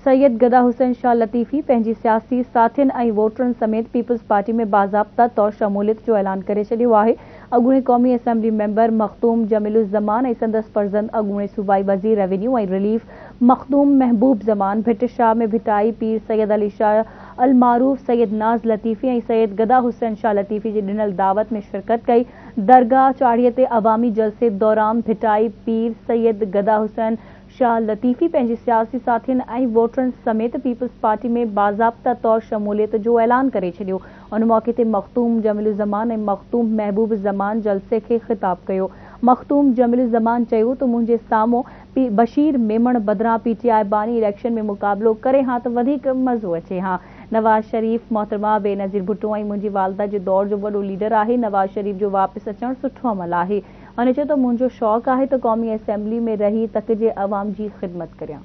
सैयद गदा हुसैन शाह लतीफ़ी पंहिंजी सियासी साथियुनि ऐं वोटरनि समेत पीपल्स पार्टी में बाज़ाब्ता तौर शमूलियत जो ऐलान करे छॾियो आहे। अॻूणे क़ौमी असेंबली मेंबर मखदूम जमीलुज़्ज़मान ऐं संदसि फर्ज़ंद अॻूणे सूबाई वज़ीर रेवेन्यू ऐं रिलीफ मखदूम महबूब ज़मान भिट शाह में भिटाई पीर सैयद अली शाह अलमारूफ सैयद नाज़ लतीफ़ी ऐं सैयद गदा हुसैन शाह लतीफ़ी जी ॾिनल दावत में शिरकत कई। दरगाह चाड़ीअ ते अवामी जलसे दौरान भिटाई पीर सैयद गदा हुसैन शाह लतीफ़ी पंहिंजी सियासी साथियुनि ऐं वोटरनि समेत पीपल्स पार्टी में बाज़ाब्ता तौर शमूलियत जो ऐलान करे छॾियो। उन मौक़े ते मखदूम जमीलुज़्ज़मान ऐं मखदूम महबूब ज़मान जलसे खे ख़िताब कयो। मखदूम जमीलुज़्ज़मान चयो त मुंहिंजे साम्हूं बशीर मेमण बदिरां पीटीआई बानी इलेक्शन में मुक़ाबिलो करे हां त वधीक मज़ो अचे हां। नवाज़ शरीफ़ मोहतरमा बेनज़ीर भुट्टो ऐं मुंहिंजी वालदा जे दौर जो वॾो लीडर आहे। नवाज़ शरीफ़ जो वापसि अचणु सुठो अमल आहे। उन चयो त मुंहिंजो शौक़ु आहे त क़ौमी असेंबली में रही तक जे अवाम जी ख़िदमत करियां।